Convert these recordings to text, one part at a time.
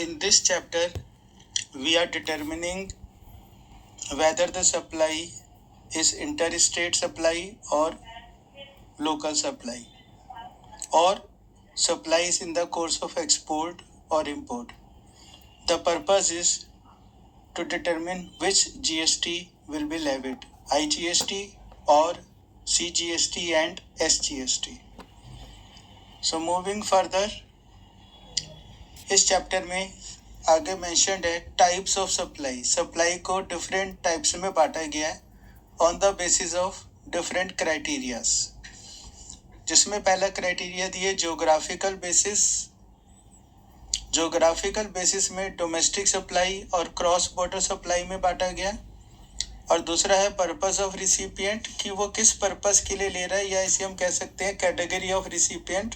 In this chapter, we are determining whether the supply is interstate supply or local supply, or supply is in the course of export or import. The purpose is to determine which GST will be levied, IGST or CGST and SGST. So moving further, इस chapter में आगे mentioned है types of supply. Supply को different types में बांटा गया है on the basis of different criterias, जिसमें पहला क्राइटेरिया दिए ज्योग्राफिकल बेसिस. ज्योग्राफिकल बेसिस में डोमेस्टिक सप्लाई और क्रॉस बॉर्डर सप्लाई में बांटा गया. और दूसरा है पर्पस ऑफ रिसिपिएंट, कि वो किस पर्पस के लिए ले रहा है, या इसे हम कह सकते हैं कैटेगरी ऑफ रिसिपिएंट,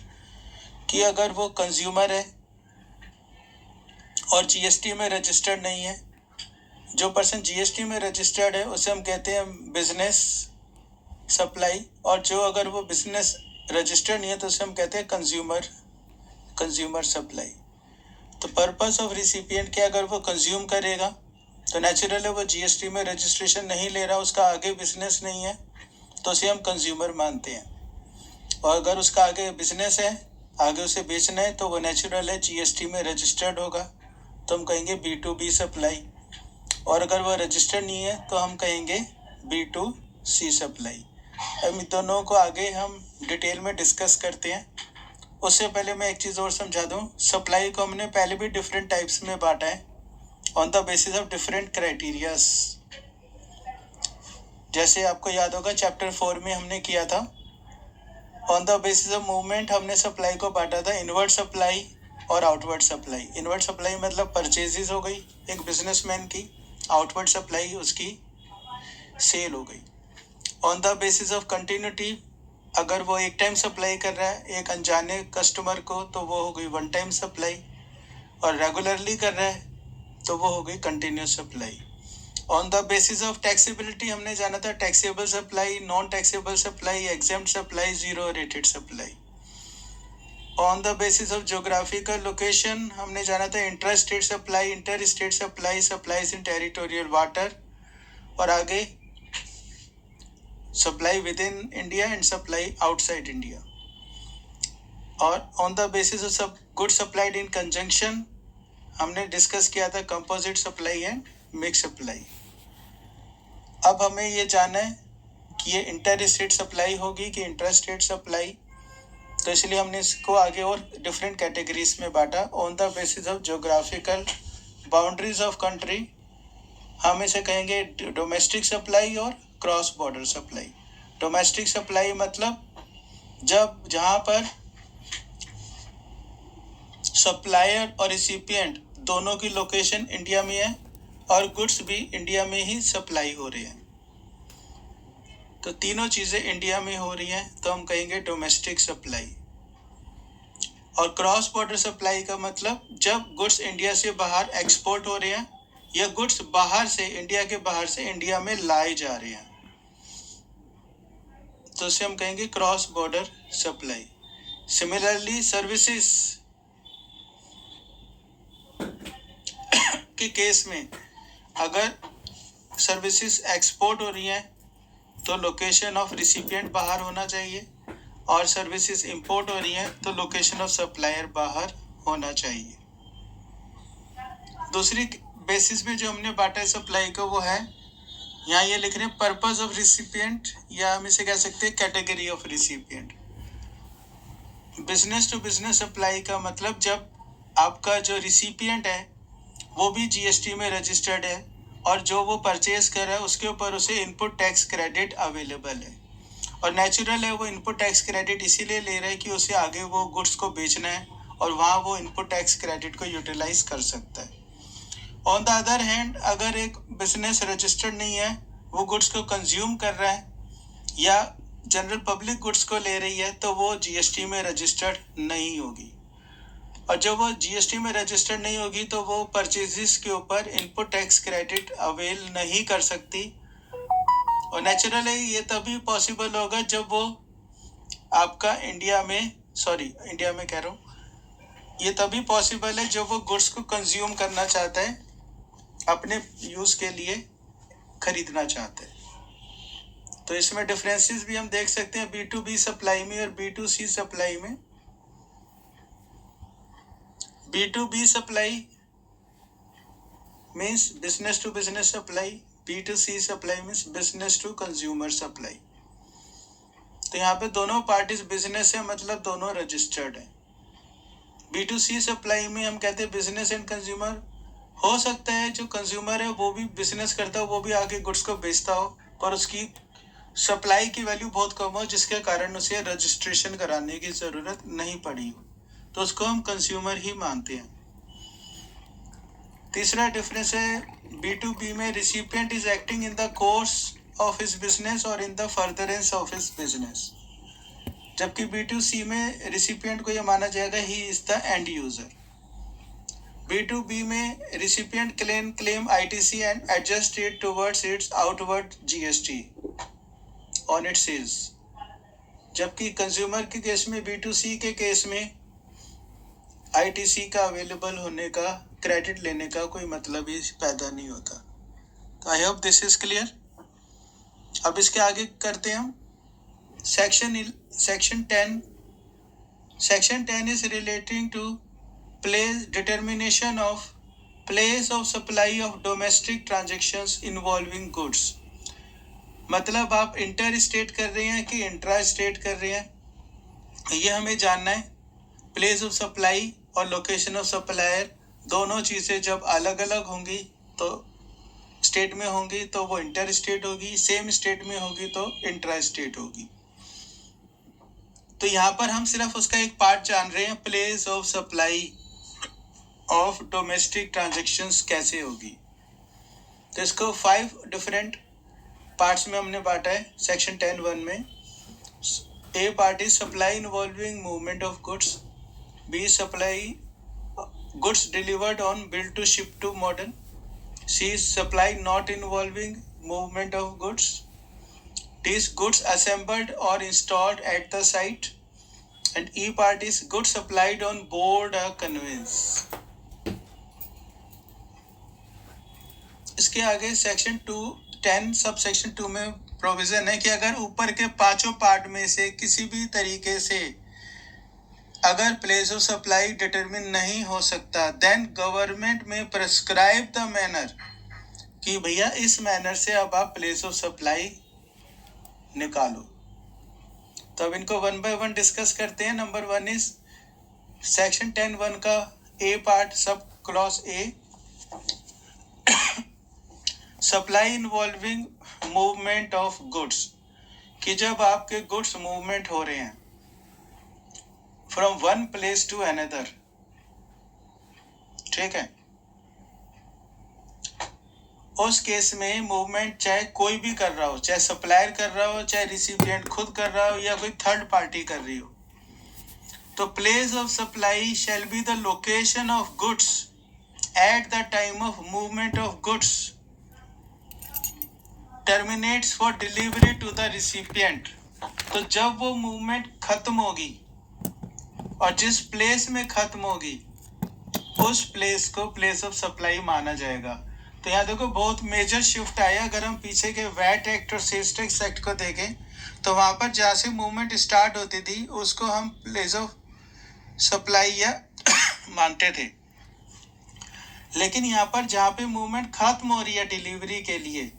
कि अगर वो कंज्यूमर है और जीएसटी में रजिस्टर्ड नहीं है. जो पर्सन जीएसटी में रजिस्टर्ड है उसे हम कहते हैं बिजनेस सप्लाई, और जो अगर वो बिजनेस रजिस्टर्ड नहीं है तो उसे हम कहते हैं कंज्यूमर सप्लाई. तो पर्पस ऑफ रिसिपिएंट के अगर वो कंज्यूम करेगा तो नेचुरल है वो जीएसटी में रजिस्ट्रेशन नहीं ले रहा, उसका आगे बिजनेस नहीं है, तो उसे हम कंज्यूमर मानते हैं. और अगर उसका आगे बिजनेस है, आगे उसे बेचना है, तो वो नेचुरल है जीएसटी में रजिस्टर्ड होगा, तो हम कहेंगे B2B सप्लाई. और अगर वो रजिस्टर्ड नहीं है तो हम कहेंगे B2C सप्लाई. अब इन दोनों को आगे हम डिटेल में डिस्कस करते हैं. उससे पहले मैं एक चीज़ और समझा दूं. सप्लाई को हमने पहले भी डिफरेंट टाइप्स में बांटा है on the basis of different criterias. जैसे आपको याद होगा चैप्टर 4 में हमने किया था. On the basis of movement हमने सप्लाई को बांटा था इनवर्ड सप्लाई और आउटवर्ड सप्लाई. इनवर्ड सप्लाई मतलब परचेजेस हो गई एक बिजनेसमैन की, आउटवर्ड सप्लाई उसकी सेल हो गई. On the basis of continuity, अगर वो एक टाइम सप्लाई कर रहा है एक अनजाने कस्टमर को तो वो हो गई वन टाइम सप्लाई, और रेगुलरली कर रहा है तो वो हो गई continuous supply. On the basis of taxability हमने जाना था taxable supply, non taxable supply, exempt supply, zero rated supply. On the basis of geographical location हमने जाना था inter state supply, inter state supply, supplies in territorial water, और आगे supply with in India and supply outside India. और on the basis of सब good supplied इन conjunction हमने discuss किया था composite supply and mix supply. अब हमें ये जानना है कि ये इंटर स्टेट सप्लाई होगी कि इंटर स्टेट सप्लाई, तो इसलिए हमने इसको आगे और डिफरेंट कैटेगरीज में बांटा on the basis of geographical boundaries of country. हम इसे कहेंगे डोमेस्टिक सप्लाई और cross border supply. Domestic supply मतलब जब जहाँ पर सप्लायर और रिसिपिएंट दोनों की लोकेशन इंडिया में है और गुड्स भी इंडिया में ही सप्लाई हो रहे हैं, तो तीनों चीज़ें इंडिया में हो रही हैं, तो हम कहेंगे डोमेस्टिक सप्लाई. और क्रॉस बॉर्डर सप्लाई का मतलब जब गुड्स इंडिया से बाहर एक्सपोर्ट हो रहे हैं या गुड्स बाहर से इंडिया के बाहर से इंडिया में लाए जा रहे हैं, तो उसे हम कहेंगे cross border supply. Similarly services के केस में अगर सर्विसेज एक्सपोर्ट हो रही हैं तो लोकेशन ऑफ रिसिपिएंट बाहर होना चाहिए, और सर्विसेज इंपोर्ट हो रही हैं तो लोकेशन ऑफ सप्लायर बाहर होना चाहिए. दूसरी बेसिस पे जो हमने बांटा है सप्लाई को वो है, यहाँ ये लिख रहे हैं पर्पस ऑफ रिसिपिएंट, या हम इसे कह सकते हैं category of recipient. Business to business supply का मतलब जब आपका जो रिसिपिएंट है वो भी जीएसटी में रजिस्टर्ड है और जो वो परचेज कर रहा है उसके ऊपर उसे इनपुट टैक्स क्रेडिट अवेलेबल है, और नेचुरल है वो इनपुट टैक्स क्रेडिट इसीलिए ले रहा है कि उसे आगे वो गुड्स को बेचना है और वहाँ वो इनपुट टैक्स क्रेडिट को यूटिलाइज कर सकता है. ऑन द अदर हैंड अगर एक बिजनेस रजिस्टर्ड नहीं है, वो गुड्स को कंज्यूम कर रहा है या जनरल पब्लिक गुड्स को ले रही है, तो वो जीएसटी में रजिस्टर्ड नहीं होगी. और जब वो जीएसटी में रजिस्टर्ड नहीं होगी तो वो परचेजेस के ऊपर इनपुट टैक्स क्रेडिट अवेल नहीं कर सकती. और नेचुरल है ये तभी पॉसिबल होगा जब वो आपका इंडिया में कह रहा हूँ, ये तभी पॉसिबल है जब वो गुड्स को कंज्यूम करना चाहता है, अपने यूज के लिए खरीदना चाहता है। तो इसमें डिफरेंसेस भी हम देख सकते हैं B2B सप्लाई में और B2C सप्लाई में। B2B supply means business to business supply, B2C supply means business to consumer supply. तो यहाँ पे दोनों पार्टीज बिजनेस है, मतलब दोनों रजिस्टर्ड है। B2C सप्लाई में हम कहते हैं बिजनेस एंड कंज्यूमर। हो सकता है जो कंज्यूमर है वो भी बिजनेस करता हो, वो भी आगे गुड्स को बेचता हो, पर उसकी सप्लाई की वैल्यू बहुत कम हो, जिसके कारण उसे रजिस्ट्रेशन कराने की जरूरत नहीं पड़ी हो, तो उसको हम कंज्यूमर ही मानते हैं। तीसरा डिफरेंस है B2B में recipient is acting in the course of his business और in the furtherance of his business, जबकि B2C में रिसिपिएंट को यह माना जाएगा ही is the end user. B2B में recipient claim ITC and adjust it towards its outward GST on its sales, जबकि कंज्यूमर के केस में B2C के केस में ITC का अवेलेबल होने का, क्रेडिट लेने का कोई मतलब ही पैदा नहीं होता। तो I hope this is clear. अब इसके आगे करते हैं हम section 10। Section 10 is relating to determination of place of supply of domestic transactions involving goods। मतलब आप इंटर स्टेट कर रहे हैं कि इंट्रा स्टेट कर रहे हैं, ये हमें जानना है। प्लेस ऑफ सप्लाई और लोकेशन ऑफ सप्लायर दोनों चीज़ें जब अलग अलग होंगी तो स्टेट में होंगी तो वो इंटर स्टेट होगी, सेम स्टेट में होगी तो इंट्रा स्टेट होगी। तो यहाँ पर हम सिर्फ उसका एक पार्ट जान रहे हैं, place of supply of domestic transactions कैसे होगी। तो इसको 5 डिफरेंट पार्ट्स में हमने बांटा है सेक्शन 10(1) में। A part is supply involving movement of goods, B supply goods delivered on bill to ship to model, C supply not involving movement of goods, D goods assembled और installed at the site, and E part is goods supplied on board a conveyance. इसके आगे section 10 sub section 2 में provision है कि अगर ऊपर के पांचों पार्ट में से किसी भी तरीके से अगर प्लेस ऑफ सप्लाई डिटरमिन नहीं हो सकता, देन गवर्नमेंट में प्रिस्क्राइब द मैनर कि भैया इस मैनर से अब आप प्लेस ऑफ सप्लाई निकालो। तो अब इनको 1 by 1 डिस्कस करते हैं। नंबर 1 इज सेक्शन 10(1) का A part sub clause A, supply involving movement of goods, कि जब आपके गुड्स मूवमेंट हो रहे हैं from one place to another, ठीक है, उस केस में मूवमेंट चाहे कोई भी कर रहा हो, चाहे सप्लायर कर रहा हो, चाहे रिसिपिएंट खुद कर रहा हो, या कोई थर्ड पार्टी कर रही हो, तो place of supply shall be the location of goods at the time of movement of goods terminates for delivery to the recipient. तो जब वो मूवमेंट खत्म होगी और जिस प्लेस में खत्म होगी उस प्लेस को प्लेस ऑफ सप्लाई माना जाएगा। तो यहाँ देखो बहुत मेजर शिफ्ट आया। अगर हम पीछे के वैट एक्ट और सेल्स टैक्स एक्ट को देखें तो वहां पर जहाँ से मूवमेंट स्टार्ट होती थी उसको हम प्लेस ऑफ सप्लाई या मानते थे, लेकिन यहाँ पर जहाँ पे मूवमेंट खत्म हो रही है डिलीवरी के लिए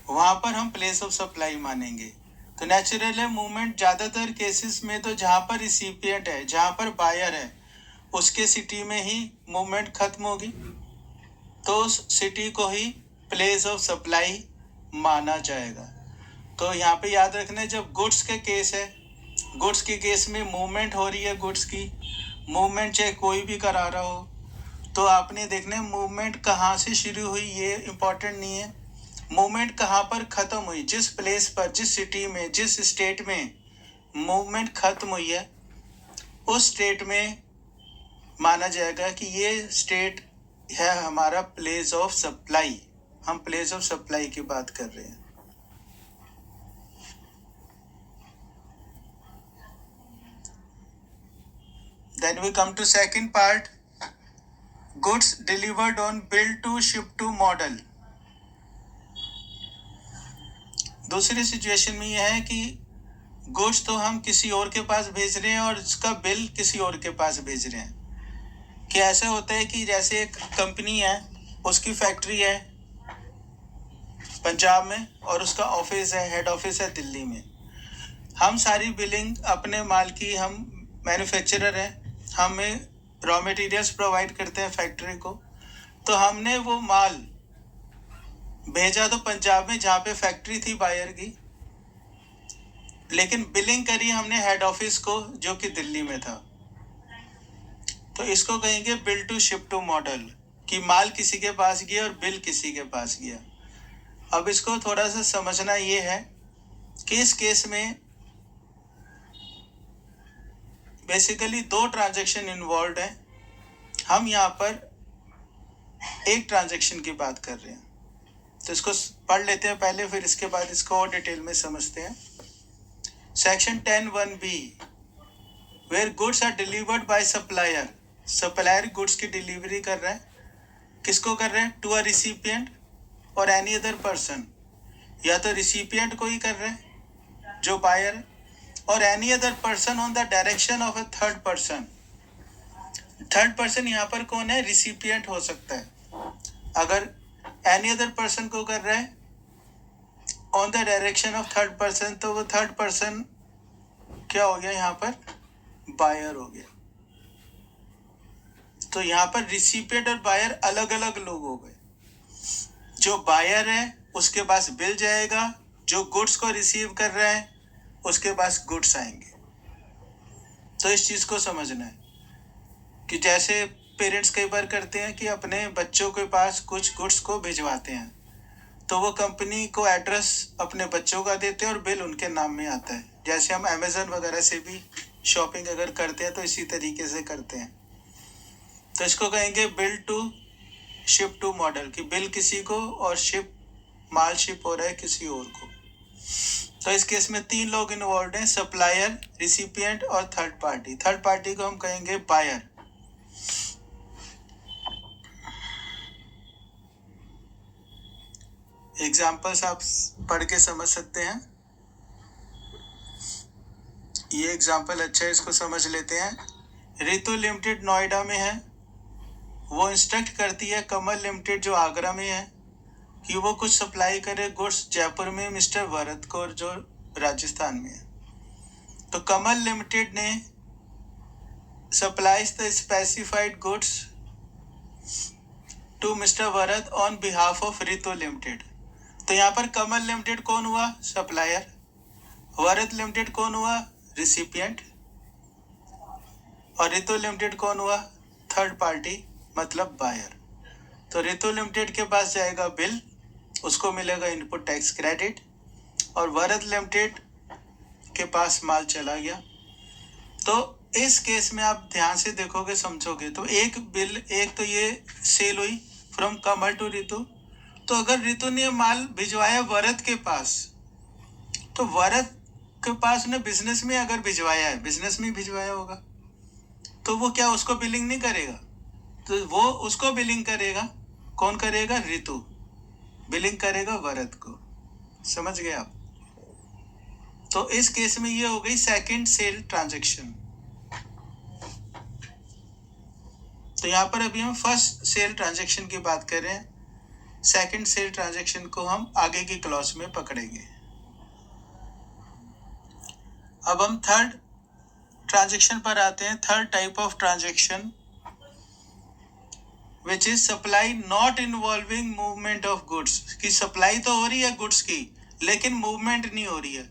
वहां पर हम प्लेस ऑफ सप्लाई मानेंगे। तो नेचुरल है मूवमेंट ज्यादातर केसेस में तो जहां पर रिसिपिएंट है, जहां पर बायर है, उसके सिटी में ही मूवमेंट खत्म होगी, तो उस सिटी को ही प्लेस ऑफ सप्लाई माना जाएगा। तो यहाँ पे याद रखना, जब गुड्स के केस है, गुड्स के केस में मूवमेंट हो रही है, गुड्स की मूवमेंट चाहे कोई भी करा रहा हो, तो आपने देखना है मूवमेंट कहाँ से शुरू हुई ये इम्पोर्टेंट नहीं है, मूवमेंट कहाँ पर खत्म हुई। जिस प्लेस पर, जिस सिटी में, जिस स्टेट में मूवमेंट खत्म हुई है उस स्टेट में माना जाएगा कि ये स्टेट है हमारा प्लेस ऑफ सप्लाई। हम प्लेस ऑफ सप्लाई की बात कर रहे हैं। Then we come to second part, goods delivered on bill to ship to model. दूसरी सिचुएशन में यह है कि गुड्स तो हम किसी और के पास भेज रहे हैं और इसका बिल किसी और के पास भेज रहे हैं। कि ऐसे होता है कि जैसे एक कंपनी है, उसकी फैक्ट्री है पंजाब में और उसका ऑफिस है, हेड ऑफिस है दिल्ली में। हम सारी बिलिंग अपने माल की, हम मैन्युफैक्चरर हैं, हमें रॉ मटेरियल्स प्रोवाइड करते हैं फैक्ट्री को। तो हमने वो माल भेजा तो पंजाब में जहाँ पे फैक्ट्री थी बायर की, लेकिन बिलिंग करी हमने हेड ऑफिस को जो कि दिल्ली में था। तो इसको कहेंगे bill to ship to model, कि माल किसी के पास गया और बिल किसी के पास गया। अब इसको थोड़ा सा समझना ये है कि इस केस में बेसिकली दो ट्रांजैक्शन इन्वॉल्व हैं। हम यहाँ पर एक ट्रांजैक्शन की बात कर रहे हैं, तो इसको पढ़ लेते हैं पहले, फिर इसके बाद इसको और डिटेल में समझते हैं। Section 10(1)(b), where goods are delivered by supplier. Supplier goods की डिलीवरी कर रहा है, किसको कर रहे हैं? टू अ रिसिपिएंट और एनी अदर पर्सन। या तो रिसिपिएंट को ही कर रहे हैं जो बायर है, और any other person on the direction of a third person. Third person यहाँ पर कौन है? रिसिपिएंट हो सकता है। अगर एनी अदर पर्सन को कर रहा है on the direction of third person, तो वो थर्ड पर्सन क्या हो गया? यहाँ पर बायर हो गया। तो यहाँ पर रिसिपिएंट और बायर अलग अलग लोग हो गए। जो बायर है उसके पास बिल जाएगा, जो गुड्स को रिसीव कर रहा है उसके पास गुड्स आएंगे। तो इस चीज को समझना है कि जैसे पेरेंट्स कई बार करते हैं कि अपने बच्चों के पास कुछ गुड्स को भिजवाते हैं, तो वो कंपनी को एड्रेस अपने बच्चों का देते हैं और बिल उनके नाम में आता है। जैसे हम अमेजन वगैरह से भी शॉपिंग अगर करते हैं तो इसी तरीके से करते हैं। तो इसको कहेंगे bill to ship to model, कि बिल किसी को और माल शिप हो रहा है किसी और को। तो इस केस में तीन लोग इन्वॉल्व हैं, सप्लायर, रिसिपिएंट और थर्ड पार्टी। थर्ड पार्टी को हम कहेंगे बायर। एग्जाम्पल्स आप पढ़ के समझ सकते हैं। ये एग्जाम्पल अच्छा है, इसको समझ लेते हैं। रितु लिमिटेड नोएडा में है, वो इंस्ट्रक्ट करती है कमल लिमिटेड जो आगरा में है कि वो कुछ सप्लाई करे गुड्स जयपुर में मिस्टर भरत को जो राजस्थान में है। तो कमल लिमिटेड ने supplies the specified goods to mister Bharat on behalf of Ritu limited. तो यहाँ पर कमल लिमिटेड कौन हुआ? सप्लायर। भरत लिमिटेड कौन हुआ? रिसिपिएंट। और रितु लिमिटेड कौन हुआ? थर्ड पार्टी, मतलब बायर। तो रितु लिमिटेड के पास जाएगा बिल, उसको मिलेगा इनपुट टैक्स क्रेडिट, और भरत लिमिटेड के पास माल चला गया। तो इस केस में आप ध्यान से देखोगे, समझोगे तो एक बिल, एक तो ये सेल हुई फ्रॉम कमल टू रितु। तो अगर रितु ने माल भिजवाया भरत के पास, तो भरत के पास ने बिजनेस में अगर भिजवाया है, बिजनेस में भिजवाया होगा, तो वो क्या उसको बिलिंग नहीं करेगा? तो वो उसको बिलिंग करेगा। कौन करेगा? रितु बिलिंग करेगा भरत को। समझ गए आप? तो इस केस में ये हो गई सेकंड सेल ट्रांजैक्शन। तो यहाँ पर अभी हम फर्स्ट सेल ट्रांजैक्शन की बात कर रहे हैं। सेकंड सेल ट्रांजैक्शन को हम आगे की क्लॉज में पकड़ेंगे। अब हम थर्ड ट्रांजैक्शन पर आते हैं। Third type of transaction which is supply not involving movement of goods, की सप्लाई तो हो रही है गुड्स की, लेकिन मूवमेंट नहीं हो रही है।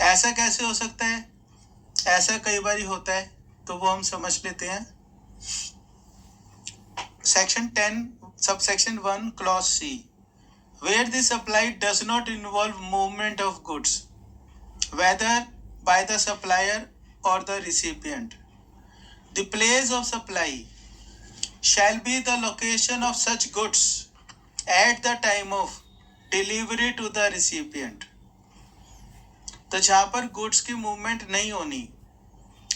ऐसा कैसे हो सकता है? ऐसा कई बार होता है, तो वो हम समझ लेते हैं। Section 10 subsection 1 clause c, where the supply does not involve movement of goods, whether by the supplier or the recipient. The place of supply shall be the location of such goods at the time of delivery to the recipient. तो जहाँ पर goods की movement नहीं होनी,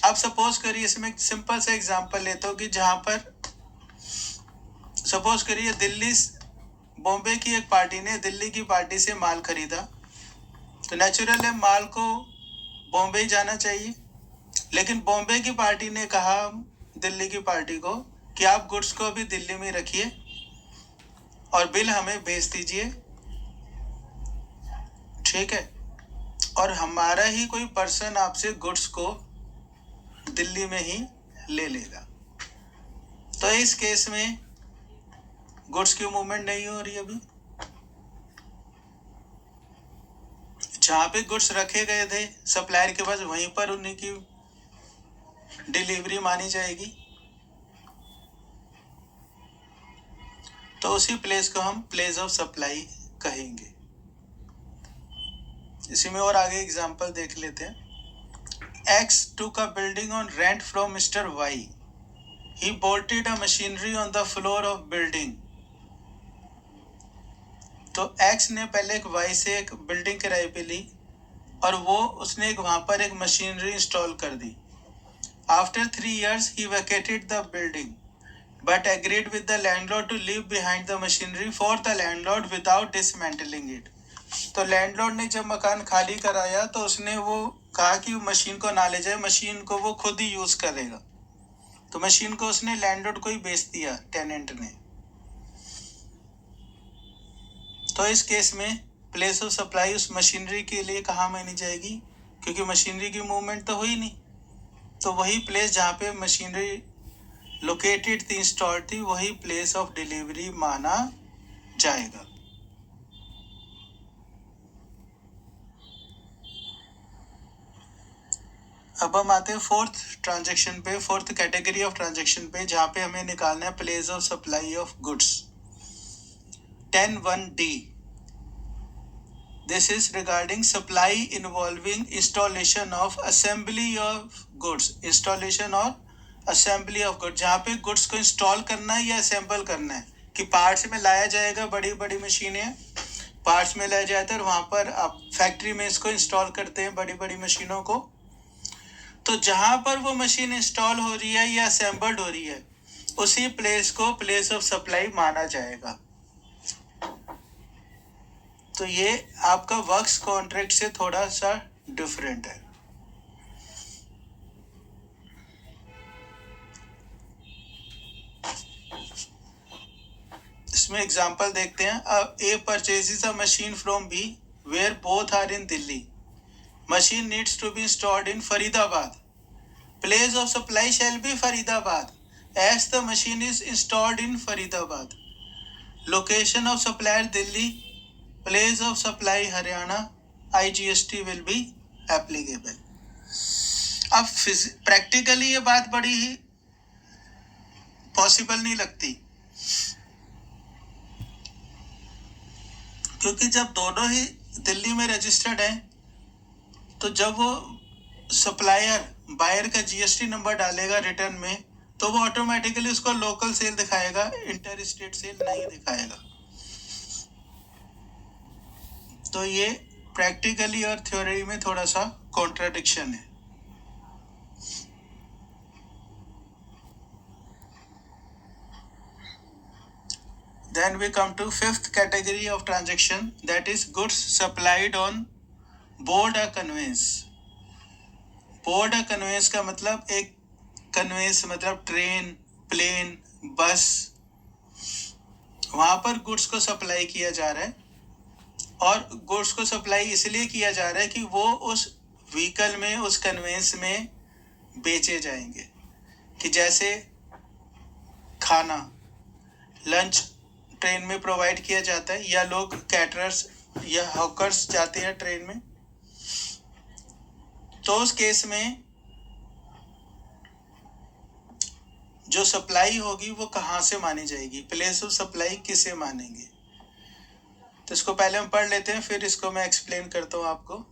अब suppose करिए, इसमें एक सिंपल सा एग्जांपल लेता हूँ कि जहां पर सपोज करिए दिल्ली बॉम्बे की एक पार्टी ने दिल्ली की पार्टी से माल खरीदा, तो नेचुरल है माल को बॉम्बे जाना चाहिए, लेकिन बॉम्बे की पार्टी ने कहा दिल्ली की पार्टी को कि आप गुड्स को अभी दिल्ली में रखिए और बिल हमें भेज दीजिए, ठीक है, और हमारा ही कोई पर्सन आपसे गुड्स को दिल्ली में ही ले लेगा। तो इस केस में गुड्स की मूवमेंट नहीं हो रही, अभी जहां पे गुड्स रखे गए थे सप्लायर के पास वहीं पर उन्हीं की डिलीवरी मानी जाएगी, तो उसी प्लेस को हम प्लेस ऑफ सप्लाई कहेंगे। इसी में और आगे एग्जांपल देख लेते हैं। X took a building on rent from Mr. Y. He bolted a machinery on the floor of building. तो X ने पहले एक Y से एक बिल्डिंग किराए पे ली और वो उसने वहां पर एक मशीनरी इंस्टॉल कर दी। After 3 years he vacated the building but agreed with the landlord to leave behind the machinery for the landlord without dismantling it. तो लैंडलॉर्ड ने जब मकान खाली कराया तो उसने वो कहा कि मशीन को ना ले जाए, मशीन को वो खुद ही यूज करेगा, तो मशीन को उसने लैंडलॉर्ड को ही बेच दिया टेनेंट ने। तो इस केस में प्लेस ऑफ सप्लाई उस मशीनरी के लिए कहाँ मानी जाएगी, क्योंकि मशीनरी की मूवमेंट तो हुई नहीं, तो वही प्लेस जहाँ पे मशीनरी लोकेटेड थी, इंस्टॉल थी, वही प्लेस ऑफ डिलीवरी माना जाएगा। अब हम आते हैं फोर्थ ट्रांजैक्शन पे, फोर्थ कैटेगरी ऑफ ट्रांजैक्शन पे, जहाँ पे हमें निकालना है place of supply of goods. 10(1)(d). This is regarding supply involving installation of assembly of goods, installation और assembly of goods, जहाँ पे गुड्स को इंस्टॉल करना है या असेंबल करना है, कि पार्ट्स में लाया जाएगा, बड़ी बड़ी मशीनें पार्ट्स में लाया जाता है और वहां पर आप फैक्ट्री में इसको इंस्टॉल करते हैं बड़ी बड़ी मशीनों को। तो जहां पर वो मशीन इंस्टॉल हो रही है या असेंबल्ड हो रही है, उसी प्लेस को प्लेस ऑफ सप्लाई माना जाएगा। तो ये आपका वर्क्स कॉन्ट्रैक्ट से थोड़ा सा डिफरेंट है। इसमें एग्जांपल देखते हैं। A purchases a machine from B where both are in Delhi. Machine needs to be installed in Faridabad. Place of supply shall be Faridabad as the machine is installed in Faridabad. Location of supplier Delhi. Place of supply Haryana. IGST will be applicable. अब practically ये बात बड़ी ही possible नहीं लगती, क्योंकि जब दोनों ही दिल्ली में रजिस्टर्ड हैं, तो जब वो सप्लायर बायर का जीएसटी नंबर डालेगा रिटर्न में, तो वो ऑटोमेटिकली उसको लोकल सेल दिखाएगा, इंटर स्टेट सेल नहीं दिखाएगा। तो ये प्रैक्टिकली और थ्योरी में थोड़ा सा कॉन्ट्राडिक्शन है। Then we come to fifth category of transaction, that is goods supplied on board a conveyance. Board a conveyance का मतलब एक कन्वेंस मतलब ट्रेन, प्लेन, बस, वहां पर गुड्स को सप्लाई किया जा रहा है, और गुड्स को सप्लाई इसलिए किया जा रहा है कि वो उस व्हीकल में, उस कन्वेंस में बेचे जाएंगे। कि जैसे खाना, लंच ट्रेन में प्रोवाइड किया जाता है, या लोग कैटरर्स या हॉकर्स जाते हैं ट्रेन में, तो उस केस में जो सप्लाई होगी वो कहाँ से मानी जाएगी, प्लेस ऑफ सप्लाई किसे मानेंगे। तो इसको पहले हम पढ़ लेते हैं, फिर इसको मैं एक्सप्लेन करता हूं आपको।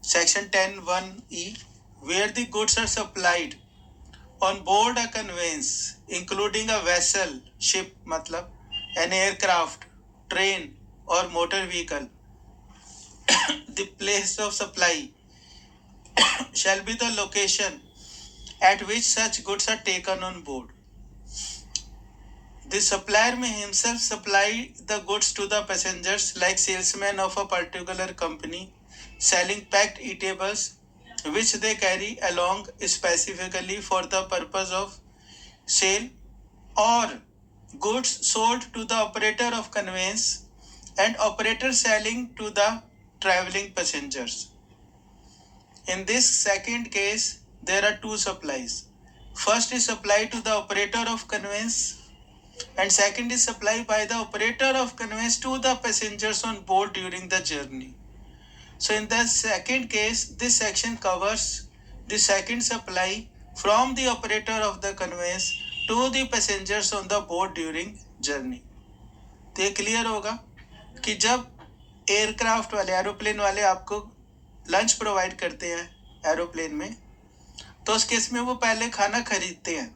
Section 10(1)(e), where the goods are supplied on board a conveyance including a vessel, ship मतलब an aircraft, train or motor vehicle, the place of supply shall be the location at which such goods are taken on board. The supplier may himself supply the goods to the passengers, like salesmen of a particular company selling packed eatables which they carry along specifically for the purpose of sale, or goods sold to the operator of conveyance and operator selling to the traveling passengers. In this second case, there are two supplies. First is supply to the operator of conveyance, and second is supply by the operator of conveyance to the passengers on board during the journey. So in the second case, this section covers the second supply from the operator of the conveyance to the passengers on the board during journey. तो ये clear होगा कि जब aircraft वाले, aeroplane वाले आपको lunch provide करते हैं एरोप्लेन में, तो उस केस में वो पहले खाना खरीदते हैं.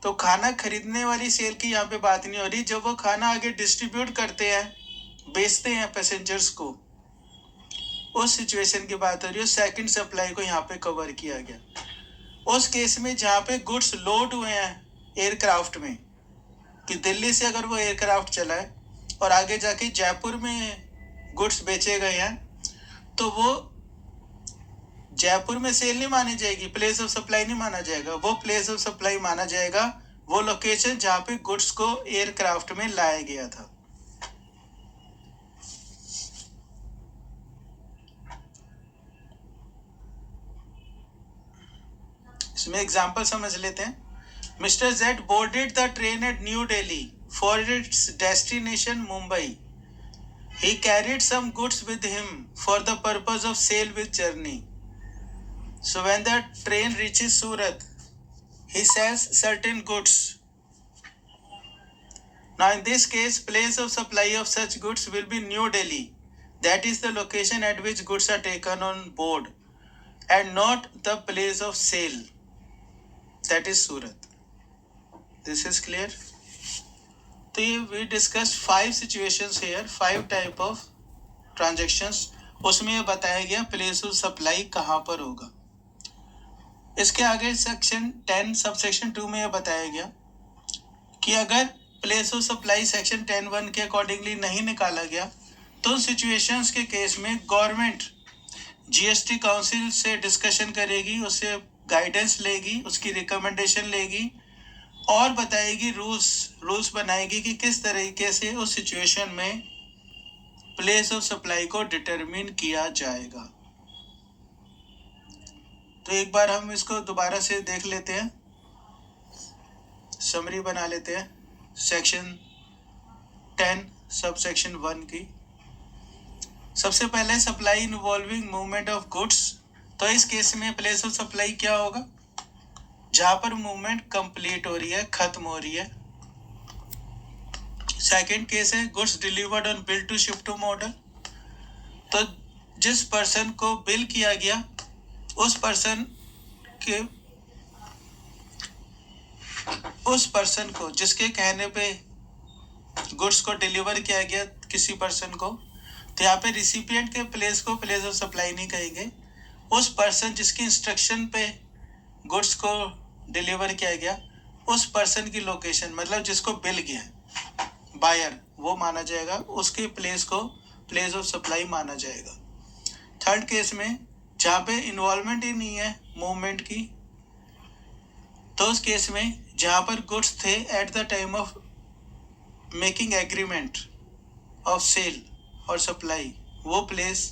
तो खाना खरीदने वाली सेल की यहाँ पे बात नहीं हो रही. जब वो खाना आगे डिस्ट्रीब्यूट करते हैं, बेचते हैं पैसेंजर्स को, उस सिचुएशन की बात हो रही है. सेकंड सप्लाई को यहाँ पे कवर किया गया. उस केस में जहाँ पे गुड्स लोड हुए हैं एयरक्राफ्ट में, कि दिल्ली से अगर वो एयरक्राफ्ट चला है और आगे जाके जयपुर में गुड्स बेचे गए हैं, तो वो जयपुर में सेल नहीं मानी जाएगी, प्लेस ऑफ सप्लाई नहीं माना जाएगा. वो प्लेस ऑफ सप्लाई माना जाएगा वो लोकेशन जहाँ पे गुड्स को एयरक्राफ्ट में लाया गया था. इसमें एग्जाम्पल समझ लेते हैं. Mister Z boarded the train at New Delhi for its destination Mumbai. He carried some goods with him for the purpose of sale with journey. So when the train reaches Surat, he sells certain goods. Now in this case, place of supply of such goods will be New Delhi. That is the location at which goods are taken on board, and not the place of sale. That is Surat. This is clear? So we discussed 5 situations here, 5 type of transactions. उसमें ये बताया गया place of supply कहाँ पर होगा. इसके आगे section 10 sub section 2 में यह बताया गया कि अगर प्लेस ऑफ सप्लाई सेक्शन 10(1) के अकॉर्डिंगली नहीं निकाला गया, तो सिचुएशंस के केस में गवर्नमेंट जीएसटी काउंसिल से डिस्कशन करेगी, उससे गाइडेंस लेगी, उसकी रिकमेंडेशन लेगी और बताएगी, रूल्स बनाएगी कि किस तरीके से उस सिचुएशन में प्लेस ऑफ सप्लाई को डिटरमिन किया जाएगा. तो एक बार हम इसको दोबारा से देख लेते हैं, समरी बना लेते हैं सेक्शन 10 सब सेक्शन 1 की. सबसे पहले supply involving movement of goods. तो इस केस में प्लेस ऑफ सप्लाई क्या होगा? जहां पर मूवमेंट कंप्लीट हो रही है, खत्म हो रही है. सेकंड केस है goods delivered on bill to ship to model. तो जिस पर्सन को बिल किया गया, उस पर्सन को जिसके कहने पे गुड्स को डिलीवर किया गया किसी पर्सन को, तो यहाँ पे रिसिपिएंट के प्लेस को प्लेस ऑफ सप्लाई नहीं कहेंगे. उस पर्सन जिसकी इंस्ट्रक्शन पे गुड्स को डिलीवर किया गया, उस पर्सन की लोकेशन, मतलब जिसको बिल किया बायर, वो माना जाएगा, उसके प्लेस को प्लेस ऑफ सप्लाई माना जाएगा. थर्ड केस में जहाँ पे इन्वॉल्वमेंट ही नहीं है मूवमेंट की, तो उस केस में जहाँ पर गुड्स थे at the time of making agreement of sale और सप्लाई, वो प्लेस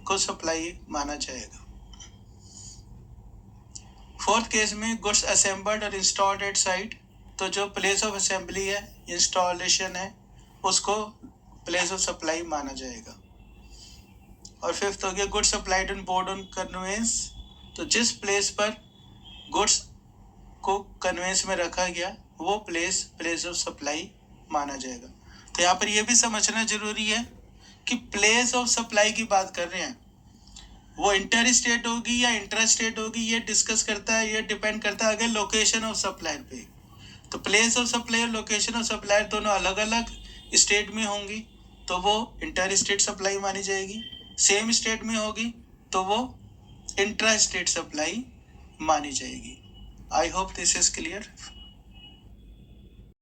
को सप्लाई माना जाएगा. फोर्थ केस में गुड्स असेंबल्ड और इंस्टॉल्ड एट साइट. तो जो प्लेस ऑफ असेंबली है, इंस्टॉलेशन है, उसको प्लेस ऑफ सप्लाई माना जाएगा. और फिफ्थ हो गया goods supplied on board on conveyance. तो जिस प्लेस पर गुड्स को कन्वेंस में रखा गया, वो प्लेस ऑफ सप्लाई माना जाएगा. तो यहाँ पर यह भी समझना जरूरी है कि प्लेस ऑफ सप्लाई की बात कर रहे हैं, वो इंटर स्टेट होगी या इंट्रा स्टेट होगी, ये डिस्कस करता है, ये डिपेंड करता है आगे लोकेशन ऑफ सप्लायर पे. तो प्लेस ऑफ सप्लाई और लोकेशन ऑफ सप्लायर दोनों अलग अलग स्टेट में होंगी, तो वो इंटर स्टेट सप्लाई मानी जाएगी. सेम स्टेट में होगी तो वो इंट्रा स्टेट सप्लाई मानी जाएगी। आई होप दिस इज क्लियर।